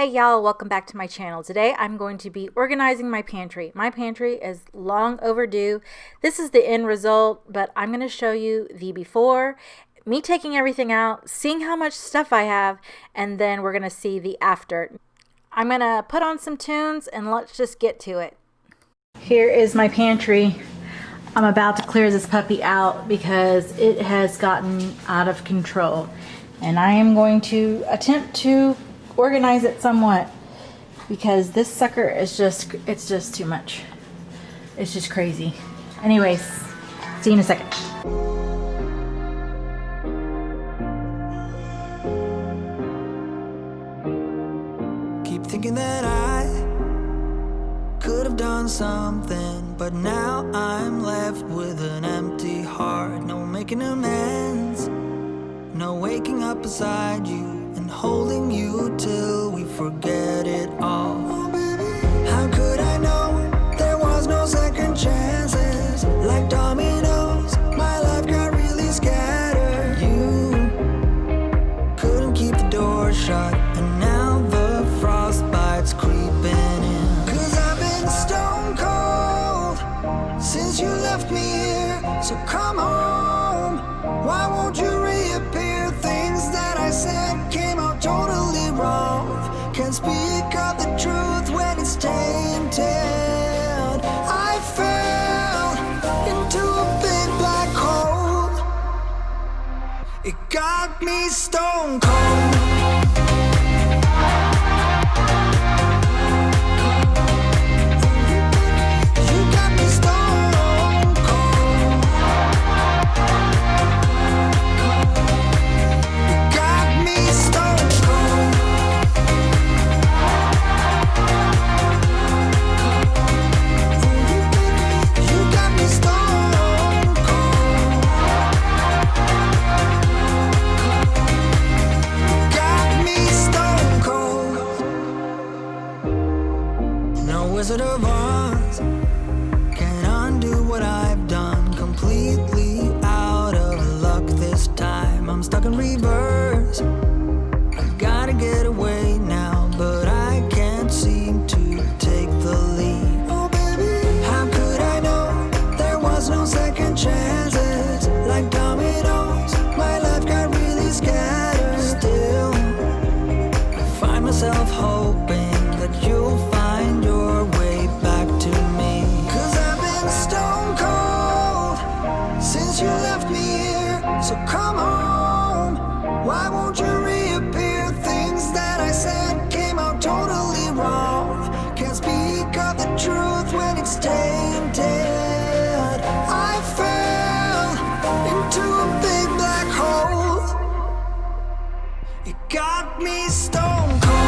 Hey y'all, welcome back to my channel. Today I'm going to be organizing my pantry. My pantry is long overdue. This is the end result, but I'm going to show you the before, me taking everything out, seeing how much stuff I have, and then we're going to see the after. I'm going to put on some tunes and let's just get to it. Here is my pantry. I'm about to clear this puppy out because it has gotten out of control. And I am going to attempt to organize it somewhat because this sucker is it's just too much. It's just crazy. Anyways, see you in a second. Keep thinking that I could have done something, but now I'm left with an empty heart. No making amends, no waking up beside you and holding you till we forget it all. How could I know there was no second chances? Like dominoes, my life got really scattered. You couldn't keep the door shut, and now the frostbite's creeping in. 'Cause I've been stone cold since you left me here. So come home, why won't you reappear? Things that I said came out totally wrong. Can't speak of the truth when it's tainted. I fell into a big black hole. It got me stone cold. Wizard of Oz can't undo what I've done. Completely out of luck this time. I'm stuck in reverse. I gotta get away now, but I can't seem to take the lead. Oh baby, how could I know there was no second chances? Like dominoes, my life got really scattered. Still, I find myself hoping that you'll find your way back to me. 'Cause I've been stone cold since you left me here. So come home, why won't you reappear? Things that I said came out totally wrong. Can't speak of the truth when it's tainted. I fell into a big black hole. It got me stone cold.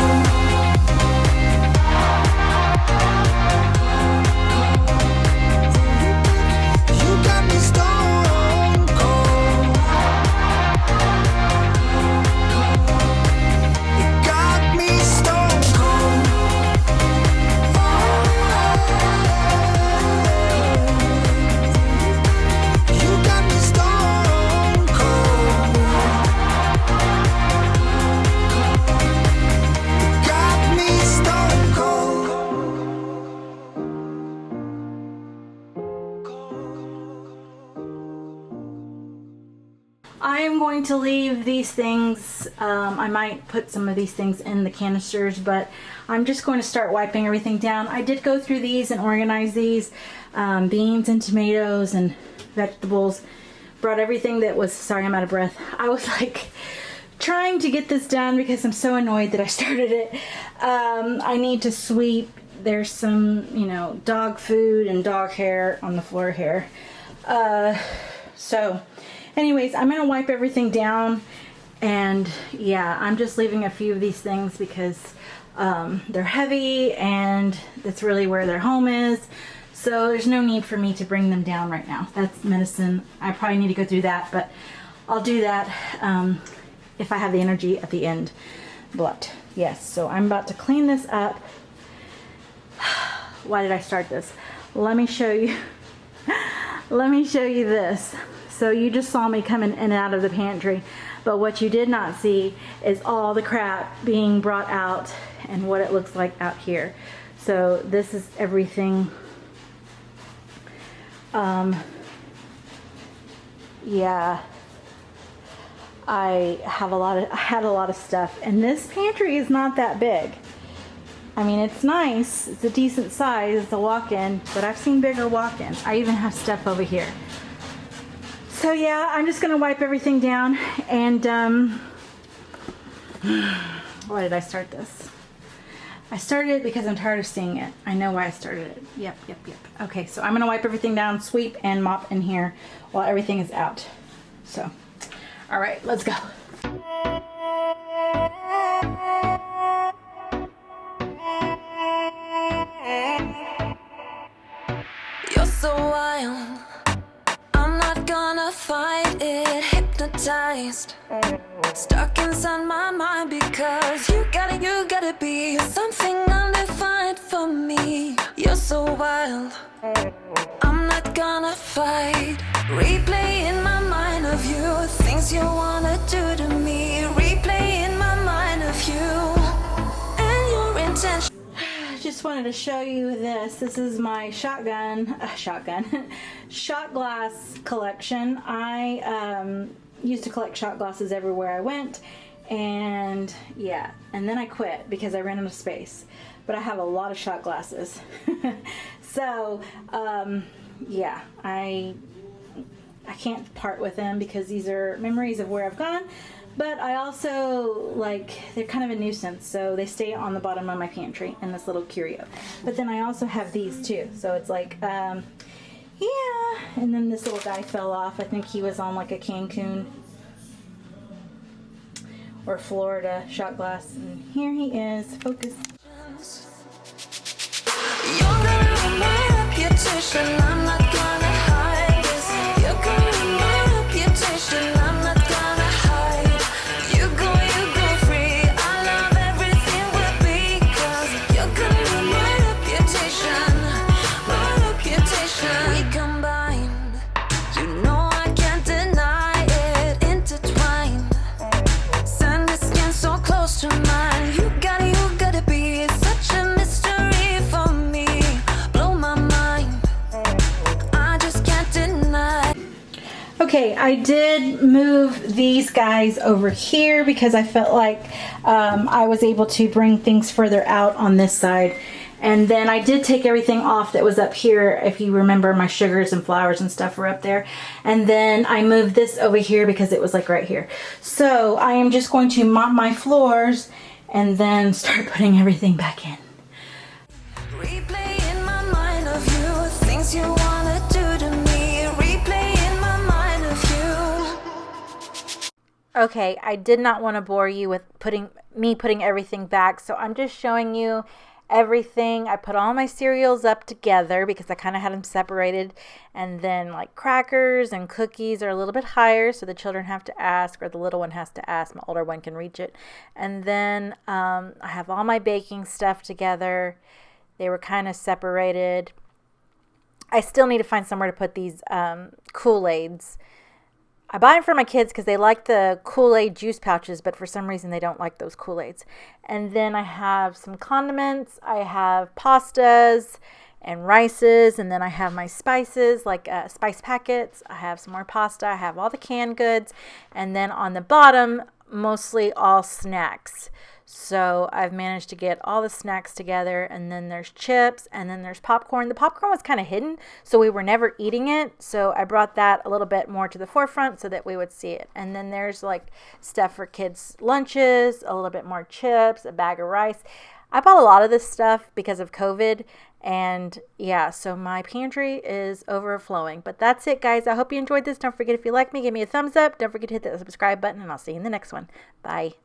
I am going to leave these things, I might put some of these things in the canisters, but I'm just going to start wiping everything down. I did go through these and organize these, beans and tomatoes and vegetables. Brought everything that was, sorry I'm out of breath. I was like trying to get this done because I'm so annoyed that I started it. I need to sweep. There's some, you know, dog food and dog hair on the floor here. So anyways, I'm gonna wipe everything down, and yeah, I'm just leaving a few of these things because they're heavy and that's really where their home is. So there's no need for me to bring them down right now. That's medicine. I probably need to go through that, but I'll do that if I have the energy at the end. But yes, so I'm about to clean this up. Why did I start this? Let me show you. Let me show you this. So you just saw me coming in and out of the pantry, but what you did not see is all the crap being brought out and what it looks like out here. So this is everything. Yeah, I had a lot of stuff, and this pantry is not that big. I mean, it's nice, it's a decent size, it's a walk-in, but I've seen bigger walk-ins. I even have stuff over here. So yeah, I'm just gonna wipe everything down, and why did I start this? I started it because I'm tired of seeing it. I know why I started it. Yep. Okay, so I'm gonna wipe everything down, sweep and mop in here while everything is out. So, all right, let's go. You're so wild, I'm not gonna fight it. Hypnotized, stuck inside my mind because you gotta be something undefined for me. You're so wild, I'm not gonna fight. Replay in my mind of you, things you wanna do to me. Replay in my mind of you and your intention. Just wanted to show you this. This is my shot glass collection. I used to collect shot glasses everywhere I went, and yeah, and then I quit because I ran out of space. But I have a lot of shot glasses. So yeah, I can't part with them because these are memories of where I've gone. But I also, they're kind of a nuisance, so they stay on the bottom of my pantry in this little curio. But then I also have these too, so it's yeah. And then this little guy fell off. I think he was on like a Cancun or Florida shot glass, and here he is. Focus. You're gonna ruin my reputation, I'm not gonna hide this. You're gonna ruin my reputation, I'm not gonna hide. You go free, I love everything we're because you're gonna ruin my reputation, my reputation. We combined, you know I can't deny it. Intertwined, sand the skin so close to mine. You gotta be such a mystery for me. Blow my mind, I just can't deny. Okay, I did move these guys over here because I felt like I was able to bring things further out on this side. And then I did take everything off that was up here. If you remember, my sugars and flours and stuff were up there. And then I moved this over here because it was like right here. So I am just going to mop my floors and then start putting everything back in. Replay in my mind of you, things you wanna do to me. Replay in my mind of you. Okay, I did not want to bore you with putting everything back, so I'm just showing you everything. I put all my cereals up together because I kind of had them separated, and then like crackers and cookies are a little bit higher, so the children have to ask, or the little one has to ask. My older one can reach it. And then I have all my baking stuff together. They were kind of separated. I still need to find somewhere to put these Kool-Aids. I buy them for my kids because they like the Kool-Aid juice pouches, but for some reason they don't like those Kool-Aids. And then I have some condiments. I have pastas and rices, and then I have my spices, like spice packets. I have some more pasta. I have all the canned goods. And then on the bottom, mostly all snacks. So I've managed to get all the snacks together, and then there's chips, and then there's popcorn. The popcorn was kind of hidden, so we were never eating it. So I brought that a little bit more to the forefront so that we would see it. And then there's like stuff for kids' lunches, a little bit more chips, a bag of rice. I bought a lot of this stuff because of COVID, and yeah, so my pantry is overflowing. But that's it, guys. I hope you enjoyed this. Don't forget, if you like me, give me a thumbs up. Don't forget to hit that subscribe button, and I'll see you in the next one. Bye.